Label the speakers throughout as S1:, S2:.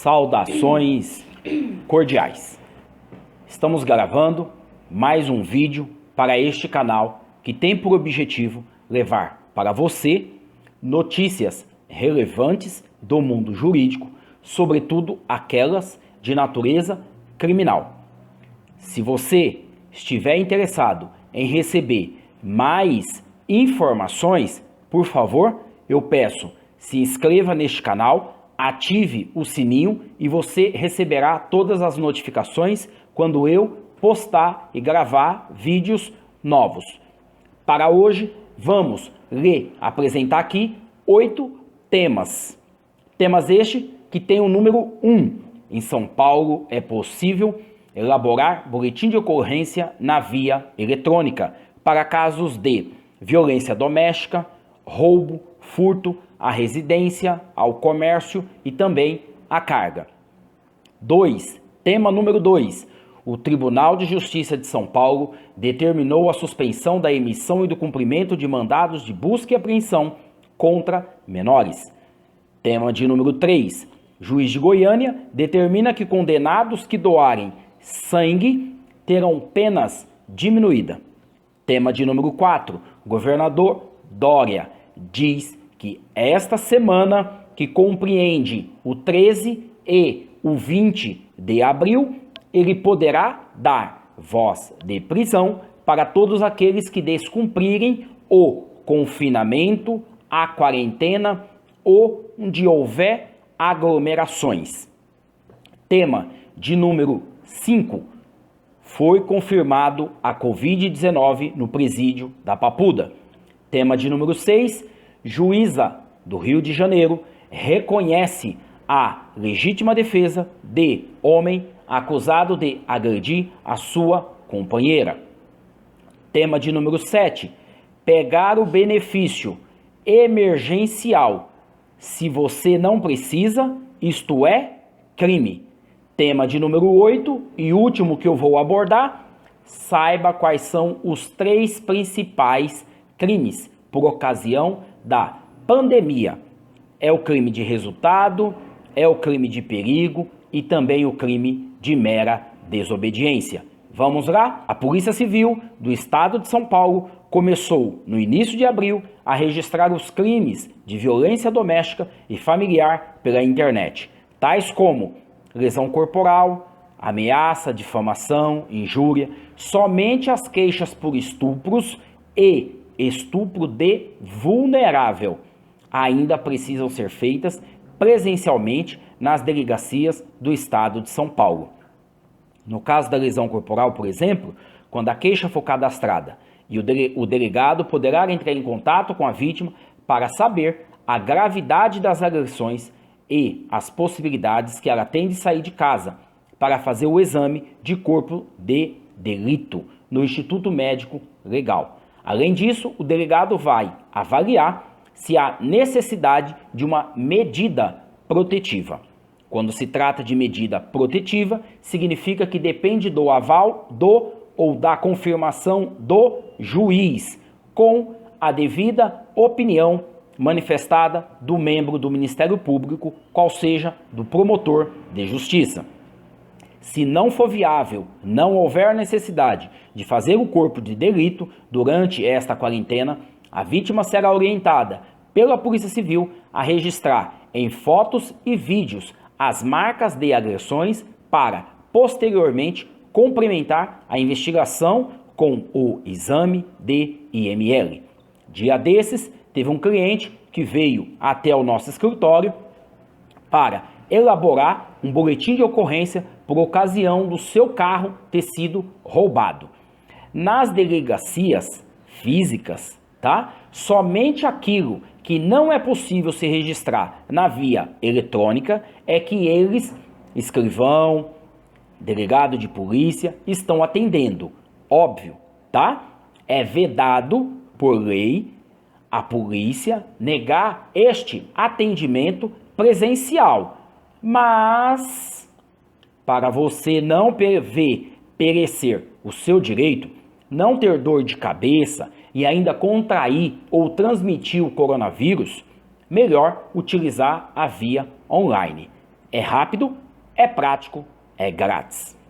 S1: Saudações cordiais. Estamos gravando mais um vídeo para este canal que tem por objetivo levar para você notícias relevantes do mundo jurídico, sobretudo aquelas de natureza criminal. Se você estiver interessado em receber mais informações, por favor, eu peço, se inscreva neste canal, ative o sininho e você receberá todas as notificações quando eu postar e gravar vídeos novos. Para hoje, vamos apresentar aqui 8 temas. Temas este que tem o número 1. Em São Paulo é possível elaborar boletim de ocorrência na via eletrônica para casos de violência doméstica, roubo, furto à residência, ao comércio e também à carga. 2. Tema número 2. O Tribunal de Justiça de São Paulo determinou a suspensão da emissão e do cumprimento de mandados de busca e apreensão contra menores. Tema de número 3. Juiz de Goiânia determina que condenados que doarem sangue terão penas diminuídas. Tema de número 4. Governador Dória diz que esta semana, que compreende o 13 e o 20 de abril, ele poderá dar voz de prisão para todos aqueles que descumprirem o confinamento, a quarentena ou onde houver aglomerações. Tema de número 5. Foi confirmado a Covid-19 no presídio da Papuda. Tema de número 6. Juíza do Rio de Janeiro reconhece a legítima defesa de homem acusado de agredir a sua companheira. Tema de número 7. Pegar o benefício emergencial se você não precisa, isto é, crime. Tema de número 8 e último que eu vou abordar, saiba quais são os 3 principais crimes por ocasião da pandemia. É o crime de resultado, é o crime de perigo e também o crime de mera desobediência. Vamos lá? A Polícia Civil do Estado de São Paulo começou, no início de abril, a registrar os crimes de violência doméstica e familiar pela internet, tais como lesão corporal, ameaça, difamação, injúria. Somente as queixas por estupros e estupro de vulnerável ainda precisam ser feitas presencialmente nas delegacias do Estado de São Paulo. No caso da lesão corporal, por exemplo, quando a queixa for cadastrada e o delegado poderá entrar em contato com a vítima para saber a gravidade das agressões e as possibilidades que ela tem de sair de casa para fazer o exame de corpo de delito no Instituto Médico Legal. Além disso, o delegado vai avaliar se há necessidade de uma medida protetiva. Quando se trata de medida protetiva, significa que depende do aval ou da confirmação do juiz, com a devida opinião manifestada do membro do Ministério Público, qual seja do promotor de justiça. Se não for viável, não houver necessidade de fazer o corpo de delito durante esta quarentena, a vítima será orientada pela Polícia Civil a registrar em fotos e vídeos as marcas de agressões para, posteriormente, complementar a investigação com o exame de IML. Dia desses, teve um cliente que veio até o nosso escritório para elaborar um boletim de ocorrência por ocasião do seu carro ter sido roubado. Nas delegacias físicas, somente aquilo que não é possível se registrar na via eletrônica é que eles, escrivão, delegado de polícia, estão atendendo. Óbvio, É vedado por lei a polícia negar este atendimento presencial. Mas, para você não ver perecer o seu direito, não ter dor de cabeça e ainda contrair ou transmitir o coronavírus, melhor utilizar a via online. É rápido, é prático, é grátis.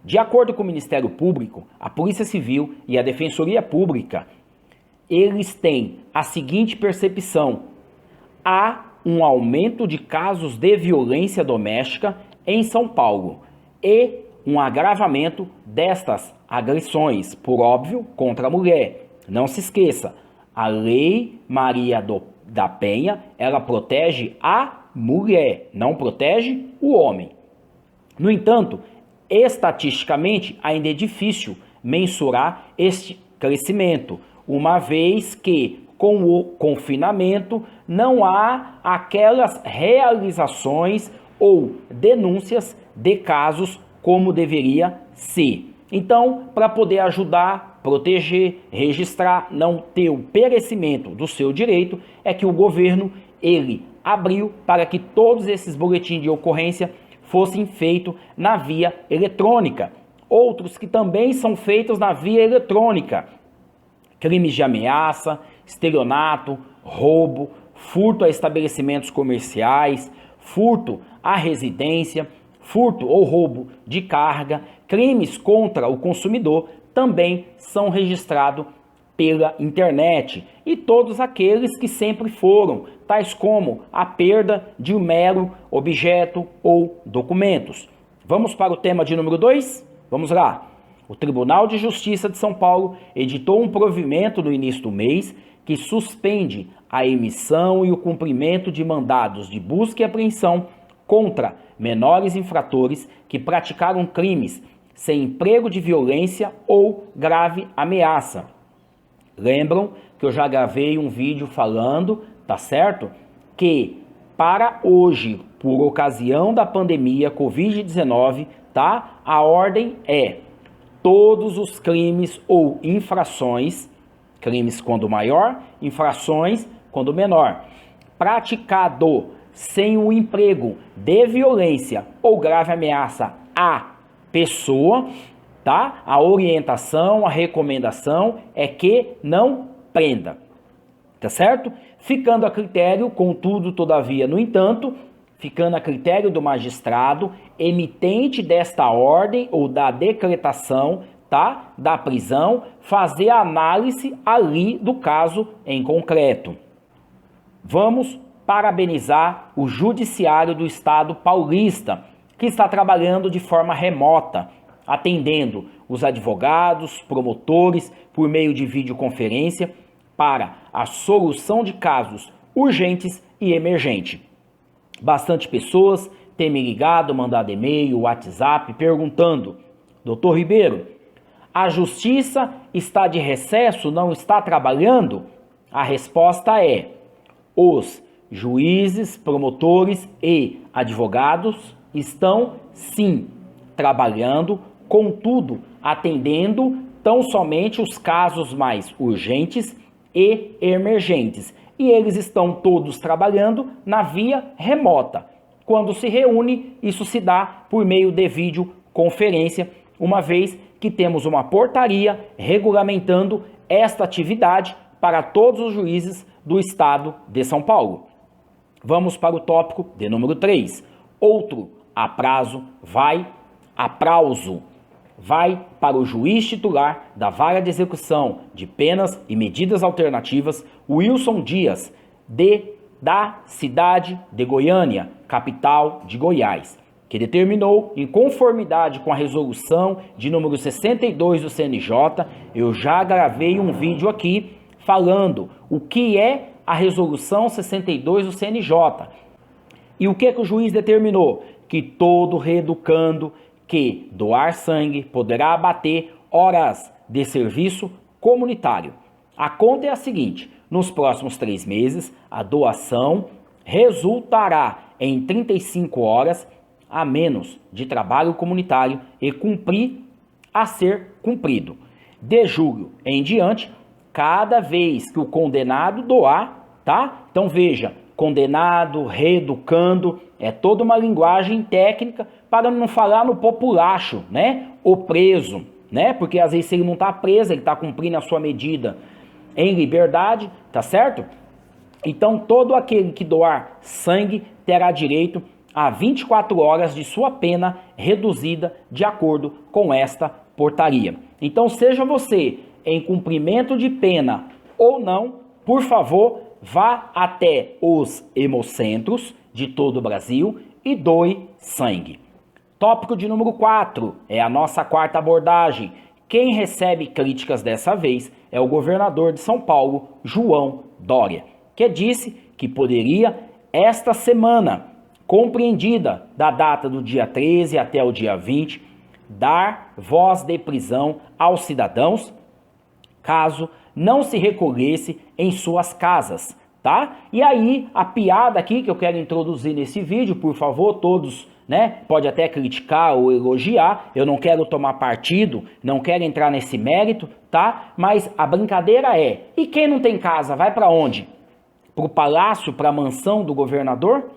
S1: De acordo com o Ministério Público, a Polícia Civil e a Defensoria Pública, eles têm a seguinte percepção: há um aumento de casos de violência doméstica em São Paulo e um agravamento destas agressões, por óbvio, contra a mulher. Não se esqueça, a Lei Maria da Penha, ela protege a mulher, não protege o homem. No entanto, estatisticamente, ainda é difícil mensurar este crescimento, uma vez que, com o confinamento, não há aquelas realizações ou denúncias de casos como deveria ser. Então, para poder ajudar, proteger, registrar, não ter o perecimento do seu direito, é que o governo, ele abriu para que todos esses boletins de ocorrência fossem feitos na via eletrônica. Outros que também são feitos na via eletrônica: crimes de ameaça, estelionato, roubo, furto a estabelecimentos comerciais, furto à residência, furto ou roubo de carga, crimes contra o consumidor também são registrados pela internet, e todos aqueles que sempre foram, tais como a perda de um mero objeto ou documentos. Vamos para o tema de número 2? Vamos lá. O Tribunal de Justiça de São Paulo editou um provimento no início do mês que suspende a emissão e o cumprimento de mandados de busca e apreensão contra menores infratores que praticaram crimes sem emprego de violência ou grave ameaça. Lembram que eu já gravei um vídeo falando, tá certo? Que para hoje, por ocasião da pandemia Covid-19, tá? A ordem é: todos os crimes ou infrações, crimes quando maior, infrações quando menor, praticado sem o emprego de violência ou grave ameaça à pessoa, tá? A orientação, a recomendação é que não prenda, tá certo? Ficando a critério, contudo, todavia, no entanto, ficando a critério do magistrado emitente desta ordem ou da decretação, tá? Da prisão, fazer a análise ali do caso em concreto. Vamos parabenizar o Judiciário do Estado paulista, que está trabalhando de forma remota, atendendo os advogados, promotores, por meio de videoconferência, para a solução de casos urgentes e emergentes. Bastante pessoas têm me ligado, mandado e-mail, WhatsApp, perguntando: Doutor Ribeiro, a justiça está de recesso, não está trabalhando? A resposta é: os juízes, promotores e advogados estão sim trabalhando, contudo, atendendo tão somente os casos mais urgentes e emergentes. E eles estão todos trabalhando na via remota. Quando se reúne, isso se dá por meio de videoconferência, uma vez que temos uma portaria regulamentando esta atividade para todos os juízes do estado de São Paulo. Vamos para o tópico de número 3. Outro aprazo vai para o juiz titular da Vara de Execução de Penas e Medidas Alternativas, Wilson Dias, da cidade de Goiânia, capital de Goiás, que determinou, em conformidade com a resolução de número 62 do CNJ, eu já gravei um vídeo aqui falando o que é a resolução 62 do CNJ. E o que o juiz determinou? Que todo reeducando que doar sangue poderá abater horas de serviço comunitário. A conta é a seguinte: nos próximos 3 meses, a doação resultará em 35 horas a menos de trabalho comunitário e cumprir a ser cumprido. De julho em diante, cada vez que o condenado doar, tá? Então veja, condenado, reeducando, é toda uma linguagem técnica para não falar no populacho, né? O preso, né? Porque às vezes ele não está preso, ele está cumprindo a sua medida em liberdade, tá certo? Então todo aquele que doar sangue terá direito a 24 horas de sua pena reduzida de acordo com esta portaria. Então, seja você em cumprimento de pena ou não, por favor, vá até os hemocentros de todo o Brasil e doe sangue. Tópico de número 4 é a nossa quarta abordagem. Quem recebe críticas dessa vez é o governador de São Paulo, João Dória, que disse que poderia, esta semana, compreendida da data do dia 13 até o dia 20, dar voz de prisão aos cidadãos, caso não se recolhesse em suas casas, tá? E aí, a piada aqui que eu quero introduzir nesse vídeo, por favor, todos, né, pode até criticar ou elogiar, eu não quero tomar partido, não quero entrar nesse mérito, tá? Mas a brincadeira é, e quem não tem casa, vai para onde? Pro palácio, pra mansão do governador,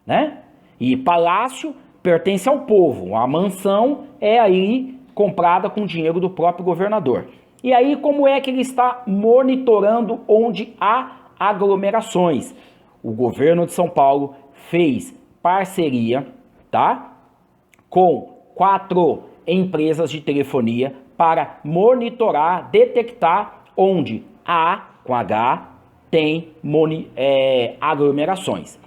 S1: né? E palácio pertence ao povo, a mansão é aí comprada com dinheiro do próprio governador. E aí, como é que ele está monitorando onde há aglomerações? O governo de São Paulo fez parceria, tá, com 4 empresas de telefonia para monitorar, detectar onde há, com H, tem aglomerações.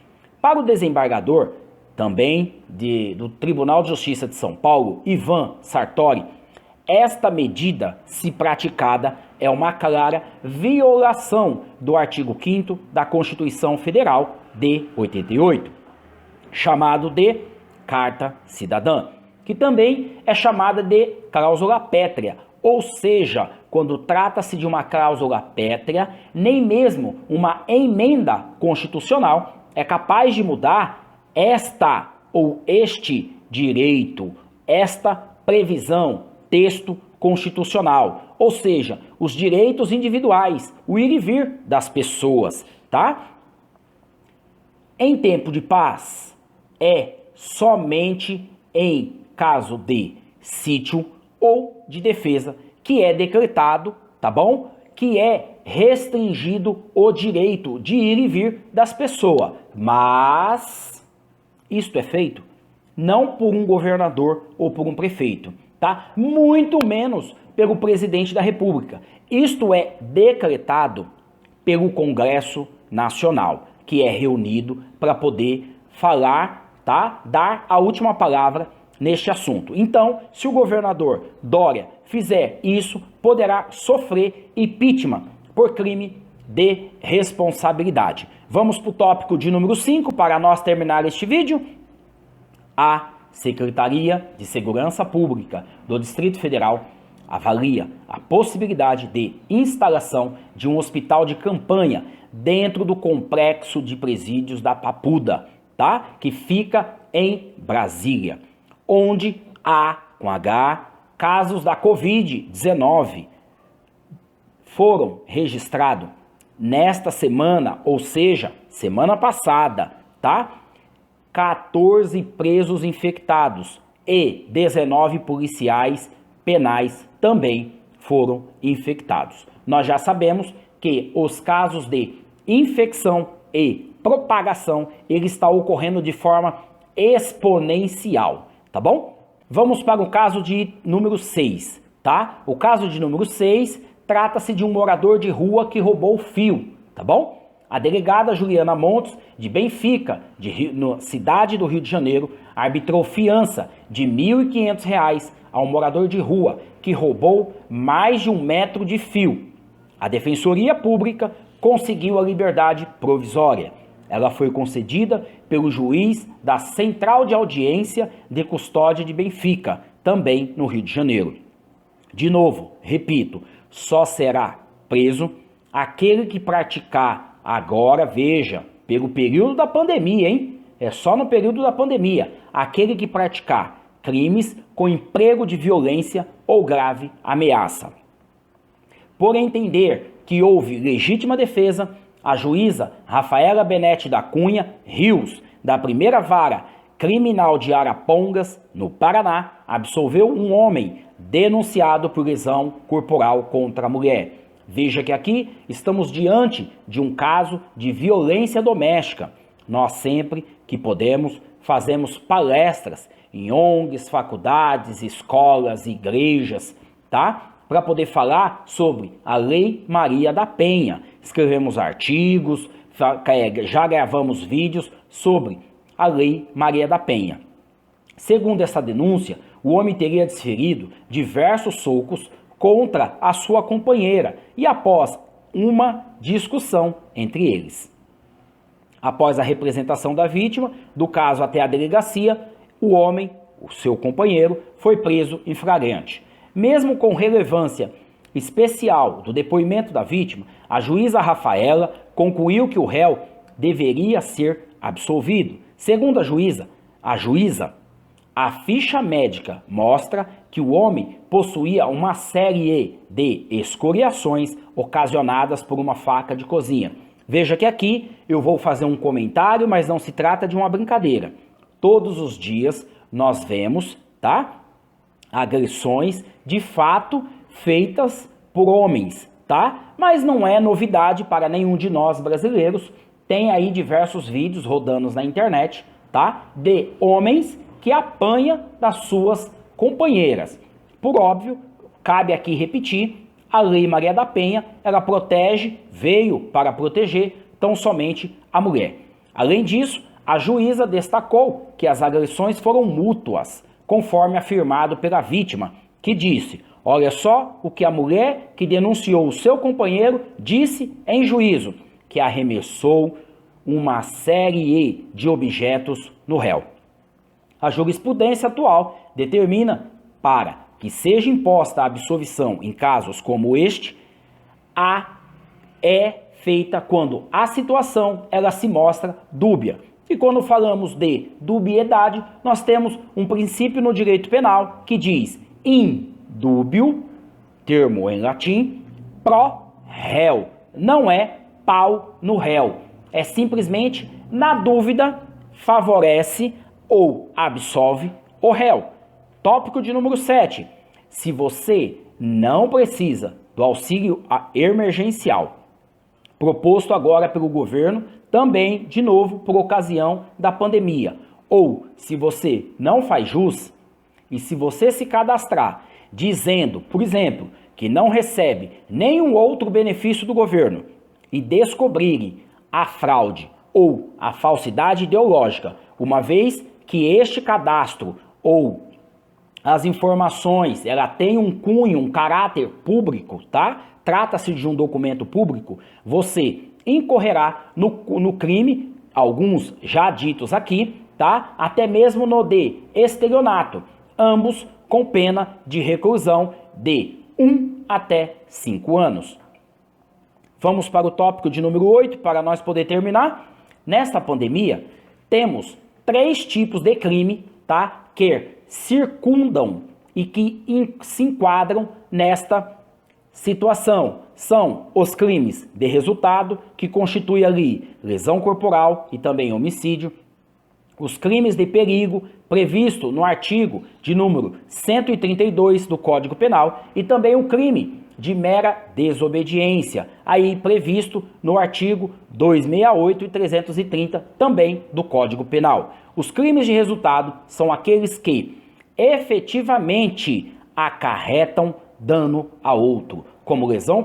S1: Para o desembargador, também do Tribunal de Justiça de São Paulo, Ivan Sartori, esta medida, se praticada, é uma clara violação do artigo 5º da Constituição Federal de 88, chamado de Carta Cidadã, que também é chamada de cláusula pétrea, ou seja, quando trata-se de uma cláusula pétrea, nem mesmo uma emenda constitucional é capaz de mudar esta ou este direito, esta previsão, texto constitucional, ou seja, os direitos individuais, o ir e vir das pessoas, tá? Em tempo de paz, é somente em caso de sítio ou de defesa que é decretado, tá bom? Que é restringido o direito de ir e vir das pessoas. Mas isto é feito não por um governador ou por um prefeito, tá? Muito menos pelo presidente da República. Isto é decretado pelo Congresso Nacional, que é reunido para poder falar, tá? Dar a última palavra neste assunto. Então, se o governador Dória fizer isso, poderá sofrer impeachment por crime de responsabilidade. Vamos para o tópico de número 5 para nós terminar este vídeo. A Secretaria de Segurança Pública do Distrito Federal avalia a possibilidade de instalação de um hospital de campanha dentro do complexo de presídios da Papuda, tá? Que fica em Brasília, onde há, com H, casos da Covid-19. Foram registrados nesta semana, ou seja, semana passada, tá? 14 presos infectados e 19 policiais penais também foram infectados. Nós já sabemos que os casos de infecção e propagação, ele está ocorrendo de forma exponencial, tá bom? Vamos para o caso de número 6, tá? O caso de número 6 trata-se de um morador de rua que roubou fio, tá bom? A delegada Juliana Montes, de Benfica, cidade do Rio de Janeiro, arbitrou fiança de R$ 1.500 a um morador de rua que roubou mais de 1 metro de fio. A Defensoria Pública conseguiu a liberdade provisória. Ela foi concedida pelo juiz da Central de Audiência de Custódia de Benfica, também no Rio de Janeiro. De novo, repito, só será preso aquele que praticar agora, veja, pelo período da pandemia, hein? É só no período da pandemia, aquele que praticar crimes com emprego de violência ou grave ameaça. Por entender que houve legítima defesa, a juíza Rafaela Benete da Cunha Rios, da primeira vara criminal de Arapongas, no Paraná, absolveu um homem denunciado por lesão corporal contra a mulher. Veja que aqui estamos diante de um caso de violência doméstica. Nós sempre que podemos fazemos palestras em ONGs, faculdades, escolas, igrejas, tá? Para poder falar sobre a Lei Maria da Penha. Escrevemos artigos, já gravamos vídeos sobre a Lei Maria da Penha. Segundo essa denúncia, o homem teria desferido diversos socos contra a sua companheira e após uma discussão entre eles. Após a representação da vítima, do caso até a delegacia, o homem, o seu companheiro, foi preso em flagrante. Mesmo com relevância especial do depoimento da vítima, a juíza Rafaela concluiu que o réu deveria ser absolvido. Segundo a juíza, a ficha médica mostra que o homem possuía uma série de escoriações ocasionadas por uma faca de cozinha. Veja que aqui eu vou fazer um comentário, mas não se trata de uma brincadeira. Todos os dias nós vemos, tá? Agressões de fato feitas por homens, tá? Mas não é novidade para nenhum de nós brasileiros. Tem aí diversos vídeos rodando na internet, tá? De homens que apanham das suas companheiras. Por óbvio, cabe aqui repetir, a Lei Maria da Penha, ela protege, veio para proteger tão somente a mulher. Além disso, a juíza destacou que as agressões foram mútuas, conforme afirmado pela vítima, que disse: olha só o que a mulher que denunciou o seu companheiro disse em juízo, que arremessou uma série de objetos no réu. A jurisprudência atual determina para que seja imposta a absolvição em casos como este, é feita quando a situação ela se mostra dúbia. E quando falamos de dubiedade, nós temos um princípio no direito penal que diz in dubio, termo em latim, pro réu. Não é pau no réu. É simplesmente, na dúvida, favorece ou absolve o réu. Tópico de número 7. Se você não precisa do auxílio emergencial proposto agora pelo governo, também, de novo, por ocasião da pandemia, ou se você não faz jus, e se você se cadastrar dizendo, por exemplo, que não recebe nenhum outro benefício do governo e descobrirem a fraude ou a falsidade ideológica, uma vez que este cadastro ou as informações, ela tem um cunho, um caráter público, tá? Trata-se de um documento público, você incorrerá no crime, alguns já ditos aqui, tá? Até mesmo no de estelionato, ambos com pena de reclusão de 1 até 5 anos. Vamos para o tópico de número 8, para nós poder terminar. Nesta pandemia, temos 3 tipos de crime, tá? Que circundam e que se enquadram nesta situação. São os crimes de resultado, que constitui ali lesão corporal e também homicídio. Os crimes de perigo, previsto no artigo de número 132 do Código Penal, e também o crime de mera desobediência, aí previsto no artigo 268 e 330 também do Código Penal. Os crimes de resultado são aqueles que efetivamente acarretam dano a outro, como lesão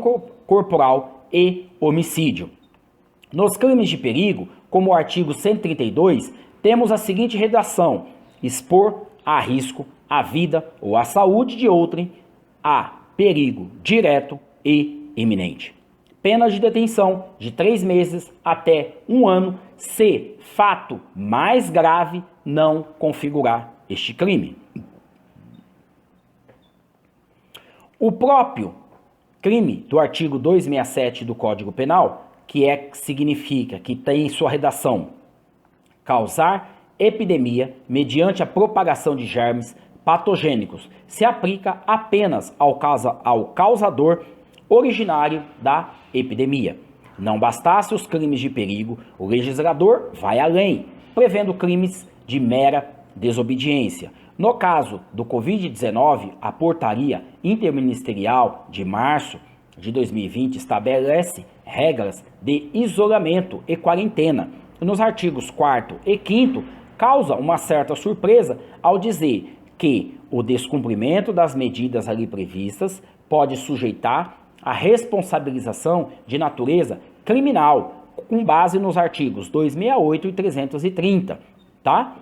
S1: corporal e homicídio. Nos crimes de perigo, como o artigo 132, temos a seguinte redação: expor a risco a vida ou a saúde de outrem a perigo direto e iminente. Pena de detenção de 3 meses até 1 ano, se fato mais grave não configurar este crime. O próprio crime do artigo 267 do Código Penal, significa que tem em sua redação causar epidemia mediante a propagação de germes patogênicos, se aplica apenas ao causador originário da epidemia. Não bastasse os crimes de perigo, o legislador vai além, prevendo crimes de mera desobediência. No caso do Covid-19, a portaria interministerial de março de 2020 estabelece regras de isolamento e quarentena. Nos artigos 4º e 5º, causa uma certa surpresa ao dizer que o descumprimento das medidas ali previstas pode sujeitar a responsabilização de natureza criminal, com base nos artigos 268 e 330, tá?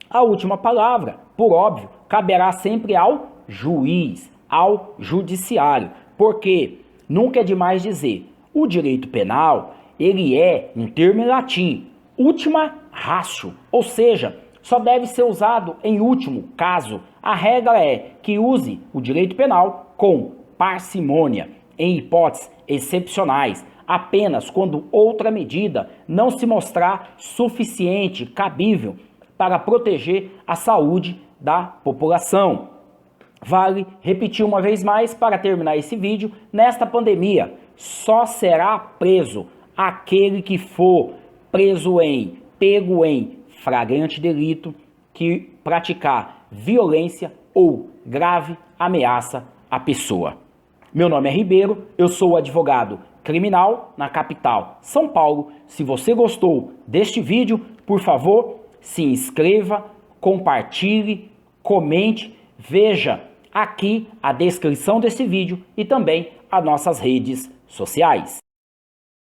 S1: A última palavra, por óbvio, caberá sempre ao juiz, ao judiciário, porque nunca é demais dizer, o direito penal, ele é um termo em latim, ultima ratio, ou seja, só deve ser usado em último caso. A regra é que use o direito penal com parcimônia, em hipóteses excepcionais, apenas quando outra medida não se mostrar suficiente, cabível, para proteger a saúde da população. Vale repetir uma vez mais para terminar esse vídeo, nesta pandemia só será preso aquele que for pego em flagrante delito, que praticar violência ou grave ameaça à pessoa. Meu nome é Ribeiro, eu sou advogado criminal na capital São Paulo. Se você gostou deste vídeo, por favor, se inscreva, compartilhe, comente, veja aqui a descrição desse vídeo e também as nossas redes sociais.